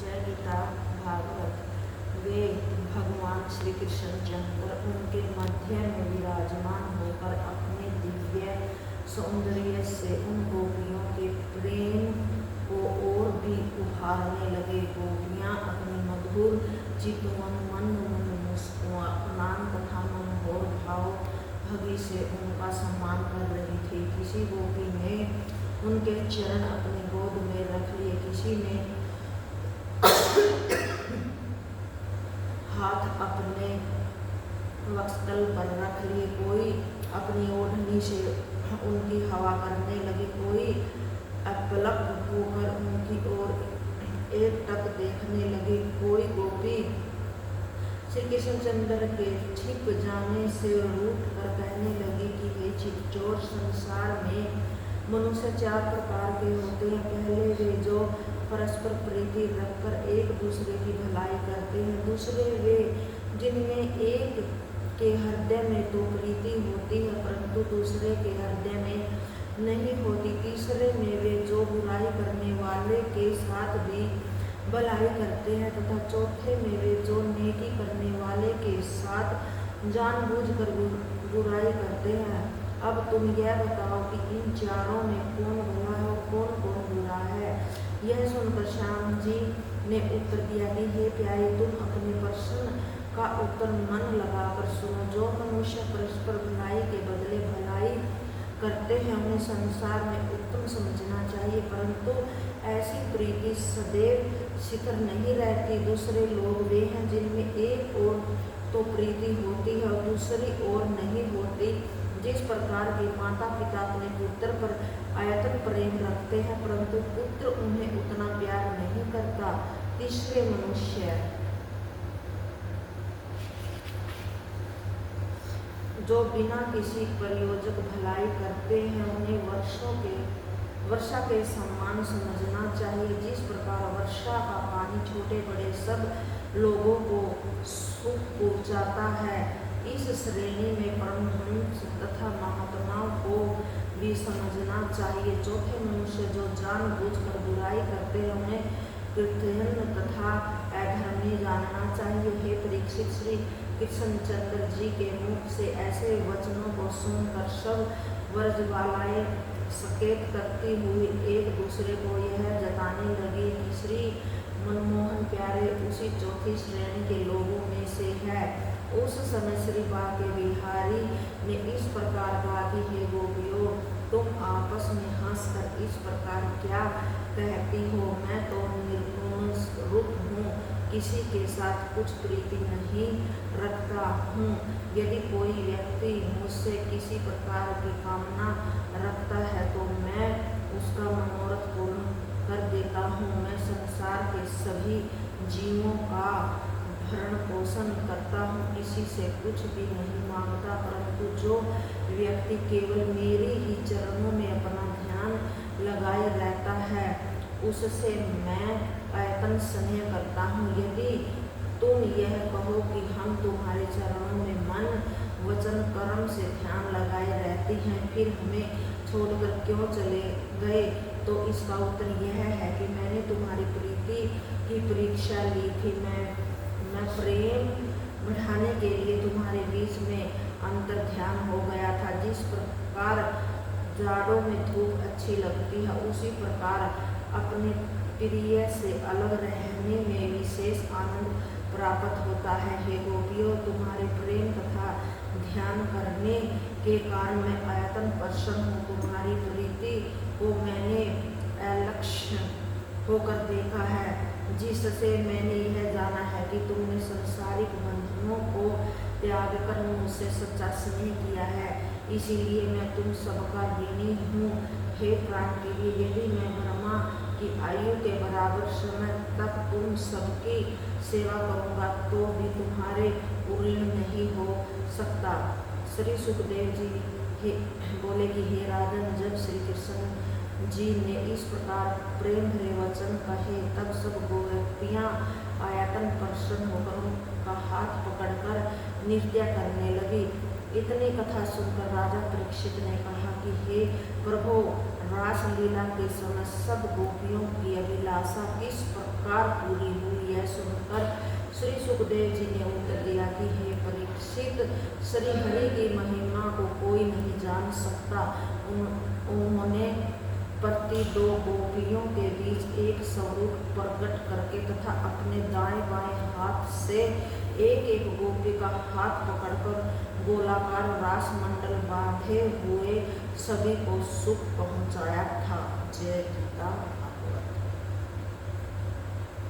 जय गीता भागवत। वे भगवान श्री कृष्ण चंद्र उनके मध्य में विराजमान होकर अपने दिव्य सौंदर्य से उन गोपियों के प्रेम को और भी उभारने लगे। गोपियां अपनी मधुर चितवन मन मुस्कुरान तथा मनोहर भाव भगी से उनका सम्मान कर रही थी। किसी गोपी ने उनके चरण अपनी गोद में रख लिए, किसी ने हाथ अपने वक्षस्थल पर रख लिए, कोई अपनी ओढ़नी से उनकी हवा करने लगी, कोई अपलक होकर उनकी ओर एकटक देखने लगी। कोई गोपी श्री कृष्णचंद्र के छिप जाने से रूठ कर कहने लगी कि हे छिपचोर, संसार में मनुष्य 4 प्रकार के होते हैं। पहले वे जो परस्पर प्रीति रखकर एक दूसरे की भलाई करते हैं। दूसरे वे जिनमें एक के हृदय में तो प्रीति होती है परंतु दूसरे के हृदय में नहीं होती। तीसरे में वे जो बुराई करने वाले के साथ भी भलाई करते हैं तथा चौथे में वे जो नेकी करने वाले के साथ जानबूझकर बुराई करते हैं। अब तुम यह बताओ कि इन चारों में कौन भला है और कौन कौन बुरा है। यह सुनकर श्याम जी ने उत्तर दिया कि हे प्यारी, तुम अपने प्रश्न का उत्तर मन लगाकर सुनो। जो मनुष्य परस्पर भलाई के बदले भलाई करते हैं उन्हें संसार में उत्तम समझना चाहिए, परंतु ऐसी प्रीति सदैव शिखर नहीं रहती। दूसरे लोग वे हैं जिनमें एक ओर तो प्रीति होती है और दूसरी ओर नहीं होती। जिस प्रकार के माता पिता अपने पुत्र पर आयतन प्रेम रखते हैं परंतु पुत्र उन्हें उतना प्यार नहीं करता। तीसरे मनुष्य जो बिना किसी प्रयोजक भलाई करते हैं उन्हें वर्षा के समान समझना चाहिए। जिस प्रकार वर्षा का पानी छोटे बड़े सब लोगों को सुख पहुँचाता है, इस श्रेणी में परमहंस तथा महात्माओं को भी समझना चाहिए। चौथे मनुष्य जो जानबूझकर बुराई करते हैं उन्हें कृतघ्न तथा अधर्मी जानना चाहिए। हे परीक्षित, श्री कृष्णचंद्र जी के मुख से ऐसे वचनों को सुनकर सब व्रजबालाएं सकेत करती हुई एक दूसरे को यह जताने लगी कि श्री मनमोहन प्यारे उसी चौथी श्रेणी के लोगों में से है। उस समय श्री बाके बिहारी ने इस प्रकार कहा कि हे गोपियों, तुम आपस में हंसकर इस प्रकार क्या कहती हो। मैं तो निर्गुण रूप हूँ, किसी के साथ कुछ प्रीति नहीं रखता हूँ। यदि कोई व्यक्ति मुझसे किसी प्रकार की कामना रखता है तो मैं उसका मनोरथ पूर्ण कर देता हूँ। मैं संसार के सभी जीवों का भरण पोषण करता हूँ, किसी से कुछ भी नहीं मांगता, परंतु जो व्यक्ति केवल मेरे ही चरणों में अपना ध्यान लगाए रहता है उससे मैं आयतन स्नेह करता हूँ। यदि तुम यह कहो कि हम तुम्हारे चरणों में मन वचन कर्म से ध्यान लगाए रहते हैं, फिर हमें छोड़कर क्यों चले गए, तो इसका उत्तर यह है कि मैंने तुम्हारी प्रीति की परीक्षा ली थी। मैं प्रेम बढ़ाने के लिए तुम्हारे बीच में अंतर ध्यान हो गया था। जिस प्रकार जाड़ों में धूप अच्छी लगती है उसी प्रकार अपने प्रिय से अलग रहने में विशेष आनंद प्राप्त होता है। हे गोपियों, तुम्हारे प्रेम तथा ध्यान करने के कारण मैं आयतन प्रसन्न हूँ। तुम्हारी प्रीति को मैंने अलक्ष्य होकर देखा है, जिससे मैंने यह जाना है कि तुमने संसारिक बंधनों को त्याग कर मुझसे सच्चा स्नेह किया है, इसीलिए मैं तुम सबका ऋणी हूँ। हे प्राण के लिए, यदि मैं ब्रह्मा की आयु के बराबर समय तक तुम सबकी सेवा करूँगा तो भी तुम्हारे ऋण नहीं हो सकता। श्री सुखदेव जी बोले कि हे राजन, जब श्री कृष्ण जी ने इस प्रकार प्रेम भरे वचन कहे तब सब गोपियाँ आयतन प्रसन्न होकर उनका हाथ पकड़कर नृत्य करने लगी। इतनी कथा सुनकर राजा परीक्षित ने कहा कि हे प्रभु, रासलीला के समय सब गोपियों की अभिलाषा किस प्रकार पूरी हुई। यह सुनकर श्री सुखदेव जी ने उत्तर दिया कि हे परीक्षित, श्री हरि की महिमा को कोई नहीं जान सकता। उन्होंने प्रति 2 गोपियों के बीच एक स्वरूप प्रकट करके तथा अपने दाएं बाएं हाथ से एक गोपी का हाथ पकड़कर गोलाकार रास मंडल बांधे हुए सभी को सुख पहुंचाया था। जय गीता।